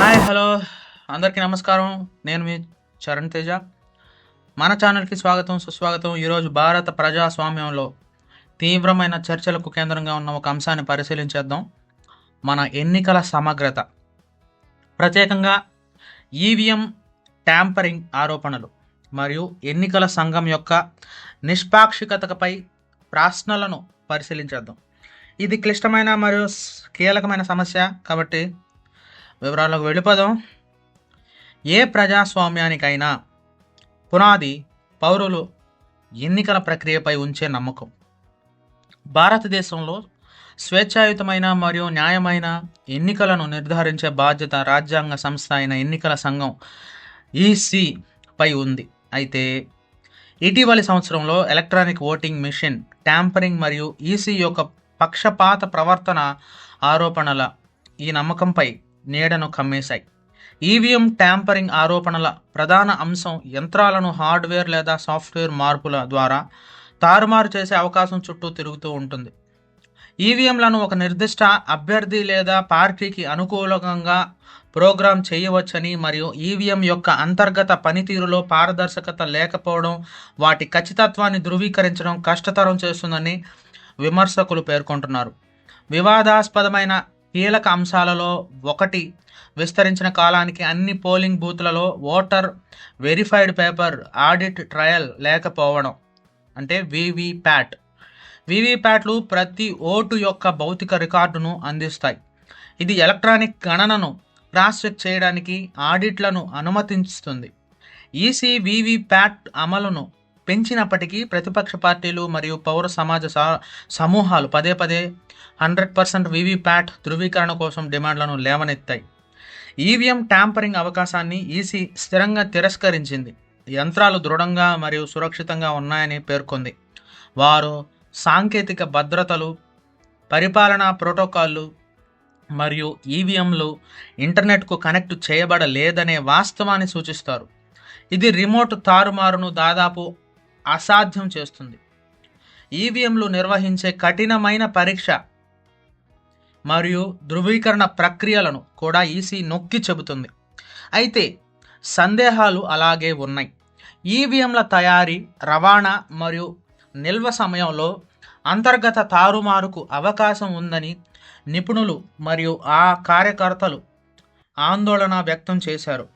Hi hello అందరికీ నమస్కారం. నేను మీ చరణ్ తేజ. మన ఛానల్కి స్వాగతం సుస్వాగతం. ఈరోజు భారత ప్రజాస్వామ్యంలో తీవ్రమైన చర్చలకు కేంద్రంగా ఉన్న ఒక అంశాన్ని పరిశీలించేద్దాం. మన ఎన్నికల సమగ్రత, ప్రత్యేకంగా ఈవీఎం ట్యాంపరింగ్ ఆరోపణలు మరియు ఎన్నికల సంఘం యొక్క నిష్పాక్షికతపై ప్రశ్నలను పరిశీలించేద్దాం. ఇది క్లిష్టమైన మరియు కీలకమైన సమస్య కాబట్టి వివరాలకు వెళ్ళిపోదాం. ఏ ప్రజాస్వామ్యానికైనా పునాది పౌరులు ఎన్నికల ప్రక్రియపై ఉంచే నమ్మకం. భారతదేశంలో స్వేచ్ఛాయుతమైన మరియు న్యాయమైన ఎన్నికలను నిర్ధారించే బాధ్యత రాజ్యాంగ సంస్థ అయిన ఎన్నికల సంఘం ఈసీ పై ఉంది. అయితే ఇటీవలి సంవత్సరంలో ఎలక్ట్రానిక్ ఓటింగ్ మెషిన్ ట్యాంపరింగ్ మరియు ఈసీ యొక్క పక్షపాత ప్రవర్తన ఆరోపణల ఈ నమ్మకంపై నీడను కమ్మేశాయి. ఈవీఎం ట్యాంపరింగ్ ఆరోపణల ప్రధాన అంశం యంత్రాలను హార్డ్వేర్ లేదా సాఫ్ట్వేర్ మార్పుల ద్వారా తారుమారు చేసే అవకాశం చుట్టూ తిరుగుతూ ఉంటుంది. ఈవీఎంలను ఒక నిర్దిష్ట అభ్యర్థి లేదా పార్టీకి అనుకూలంగా ప్రోగ్రామ్ చేయవచ్చని మరియు ఈవీఎం యొక్క అంతర్గత పనితీరులో పారదర్శకత లేకపోవడం వాటి ఖచ్చితత్వాన్ని ధృవీకరించడం కష్టతరం చేస్తుందని విమర్శకులు పేర్కొంటున్నారు. వివాదాస్పదమైన కీలక అంశాలలో ఒకటి విస్తరించిన కాలానికి అన్ని పోలింగ్ బూత్లలో voter verified paper audit trail లేకపోవడం, అంటే వీవీప్యాట్. వీవీప్యాట్లు ప్రతి ఓటు యొక్క భౌతిక రికార్డును అందిస్తాయి. ఇది ఎలక్ట్రానిక్ గణనను క్రాస్ చెక్ చేయడానికి ఆడిట్లను అనుమతిస్తుంది. ఈసీ వీవీప్యాట్ అమలును పెంచినప్పటికీ ప్రతిపక్ష పార్టీలు మరియు పౌర సమాజ సమూహాలు పదే 100% వీవీప్యాట్ ధృవీకరణ కోసం డిమాండ్లను లేవనెత్తాయి. ఈవీఎం ట్యాంపరింగ్ అవకాశాన్ని ఈసీ స్థిరంగా తిరస్కరించింది. యంత్రాలు దృఢంగా మరియు సురక్షితంగా ఉన్నాయని పేర్కొంది. వారు సాంకేతిక భద్రతలు, పరిపాలనా ప్రోటోకాల్లు మరియు ఈవీఎంలు ఇంటర్నెట్కు కనెక్ట్ చేయబడలేదనే వాస్తవాన్ని సూచిస్తారు. ఇది రిమోట్ తారుమారును దాదాపు అసాధ్యం చేస్తుంది. ఈవీఎంలు నిర్వహించే కఠినమైన పరీక్ష మరియు ధృవీకరణ ప్రక్రియలను కూడా ఈసీ నొక్కి చెబుతుంది. అయితే సందేహాలు అలాగే ఉన్నాయి. ఈవీఎంల తయారీ, రవాణా మరియు నిల్వ సమయంలో అంతర్గత తారుమారుకు అవకాశం ఉందని నిపుణులు మరియు ఆ కార్యకర్తలు ఆందోళన వ్యక్తం చేశారు.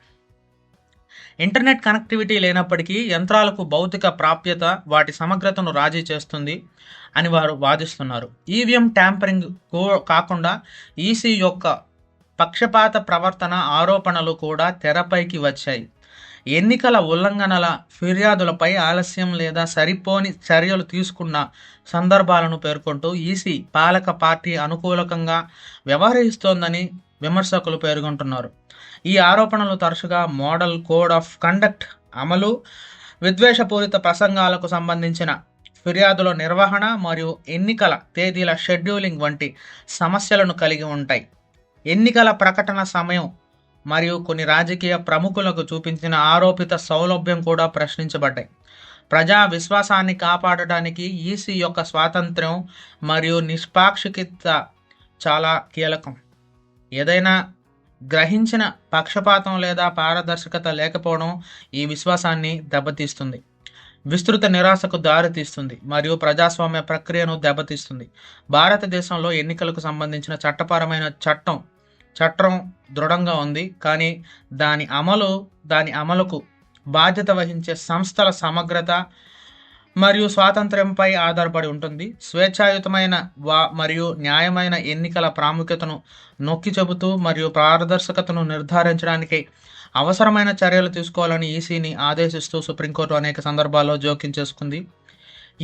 ఇంటర్నెట్ కనెక్టివిటీ లేనప్పటికీ యంత్రాలకు భౌతిక ప్రాప్యత వాటి సమగ్రతను రాజీ చేస్తుంది అని వారు వాదిస్తున్నారు. ఈవీఎం ట్యాంపరింగ్ కాకుండా ఈసీ యొక్క పక్షపాత ప్రవర్తన ఆరోపణలు కూడా తెరపైకి వచ్చాయి. ఎన్నికల ఉల్లంఘనల ఫిర్యాదులపై ఆలస్యం లేదా సరిపోని చర్యలు తీసుకున్న సందర్భాలను పేర్కొంటూ ఈసీ పాలక పార్టీ అనుకూలకంగా వ్యవహరిస్తోందని విమర్శకులు పేర్కొంటున్నారు. ఈ ఆరోపణలు తరచుగా మోడల్ కోడ్ ఆఫ్ కండక్ట్ అమలు, విద్వేషపూరిత ప్రసంగాలకు సంబంధించిన ఫిర్యాదుల నిర్వహణ మరియు ఎన్నికల తేదీల షెడ్యూలింగ్ వంటి సమస్యలను కలిగి ఉంటాయి. ఎన్నికల ప్రకటన సమయం మరియు కొన్ని రాజకీయ ప్రముఖులకు చూపించిన ఆరోపిత సౌలభ్యం కూడా ప్రశ్నించబడ్డాయి. ప్రజా విశ్వాసాన్ని కాపాడటానికి ఈసీ యొక్క స్వాతంత్ర్యం మరియు నిష్పాక్షికత చాలా కీలకం. ఏదైనా గ్రహించిన పక్షపాతం లేదా పారదర్శకత లేకపోవడం ఈ విశ్వాసాన్ని దెబ్బతీస్తుంది, విస్తృత నిరాశకు దారితీస్తుంది మరియు ప్రజాస్వామ్య ప్రక్రియను దెబ్బతీస్తుంది. భారతదేశంలో ఎన్నికలకు సంబంధించిన చట్టపరమైన చట్టం దృఢంగా ఉంది, కానీ దాని అమలుకు బాధ్యత వహించే సంస్థల సమగ్రత మరియు స్వాతంత్ర్యంపై ఆధారపడి ఉంటుంది. స్వేచ్ఛాయుతమైన మరియు న్యాయమైన ఎన్నికల ప్రాముఖ్యతను నొక్కి చెబుతూ మరియు పారదర్శకతను నిర్ధారించడానికి అవసరమైన చర్యలు తీసుకోవాలని ఈసీని ఆదేశిస్తూ సుప్రీంకోర్టు అనేక సందర్భాల్లో జోక్యం చేసుకుంది.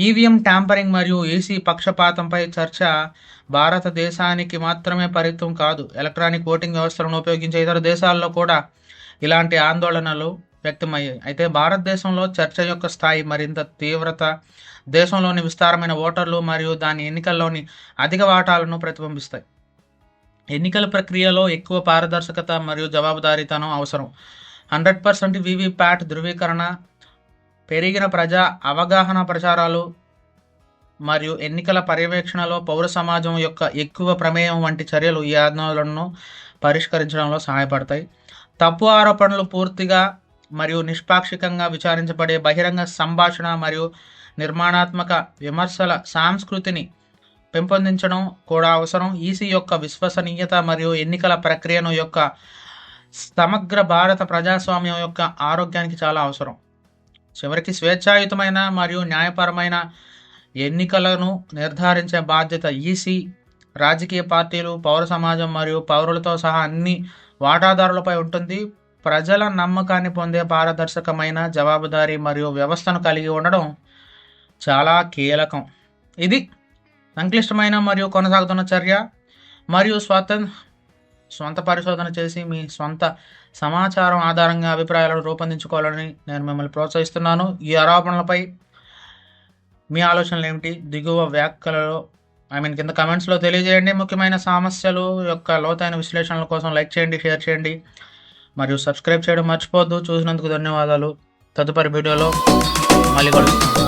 ఈవీఎం ట్యాంపరింగ్ మరియు ఈసీ పక్షపాతంపై చర్చ భారతదేశానికి మాత్రమే పరిమితం కాదు. ఎలక్ట్రానిక్ ఓటింగ్ వ్యవస్థలను ఉపయోగించే ఇతర దేశాల్లో కూడా ఇలాంటి ఆందోళనలు వ్యక్తమయ్యాయి. అయితే భారతదేశంలో చర్చ యొక్క స్థాయి మరింత తీవ్రత దేశంలోని విస్తారమైన ఓటర్లు మరియు దాని ఎన్నికల్లోని అధిక వాటాలను ప్రతిబింబిస్తాయి. ఎన్నికల ప్రక్రియలో ఎక్కువ పారదర్శకత మరియు జవాబుదారీతనం అవసరం. 100% వీవీప్యాట్ ధృవీకరణ, పెరిగిన ప్రజా అవగాహన, ప్రచారాలు మరియు ఎన్నికల పర్యవేక్షణలో పౌర సమాజం యొక్క ఎక్కువ ప్రమేయం వంటి చర్యలు ఈ ఆందోళనను పరిష్కరించడంలో సహాయపడతాయి. తప్పు ఆరోపణలు పూర్తిగా మరియు నిష్పాక్షికంగా విచారించబడే బహిరంగ సంభాషణ మరియు నిర్మాణాత్మక విమర్శల సంస్కృతిని పెంపొందించడం కూడా అవసరం. ఈసీ యొక్క విశ్వసనీయత మరియు ఎన్నికల ప్రక్రియను యొక్క సమగ్ర భారత ప్రజాస్వామ్యం యొక్క ఆరోగ్యానికి చాలా అవసరం. చివరికి స్వేచ్ఛాయుతమైన మరియు న్యాయపరమైన ఎన్నికలను నిర్ధారించే బాధ్యత ఈసీ, రాజకీయ పార్టీలు, పౌర సమాజం మరియు పౌరులతో సహా అన్ని వాటాదారులపై ఉంటుంది. ప్రజల నమ్మకాన్ని పొందే పారదర్శకమైన, జవాబుదారీ మరియు వ్యవస్థను కలిగి ఉండడం చాలా కీలకం. ఇది సంక్లిష్టమైన మరియు కొనసాగుతున్న చర్య మరియు స్వంత పరిశోధన చేసి మీ స్వంత సమాచారం ఆధారంగా అభిప్రాయాలను రూపొందించుకోవాలని నేను మిమ్మల్ని ప్రోత్సహిస్తున్నాను. ఈ ఆరోపణలపై మీ ఆలోచనలు ఏమిటి? దిగువ వ్యాఖ్యలలో కింద కమెంట్స్లో తెలియజేయండి. ముఖ్యమైన సమస్యలు యొక్క లోతైన విశ్లేషణల కోసం లైక్ చేయండి, షేర్ చేయండి మరియు సబ్స్క్రైబ్ చేయడం మర్చిపోవద్దు. చూసినందుకు ధన్యవాదాలు. తదుపరి వీడియోలో మళ్ళీ కలుస్తాను.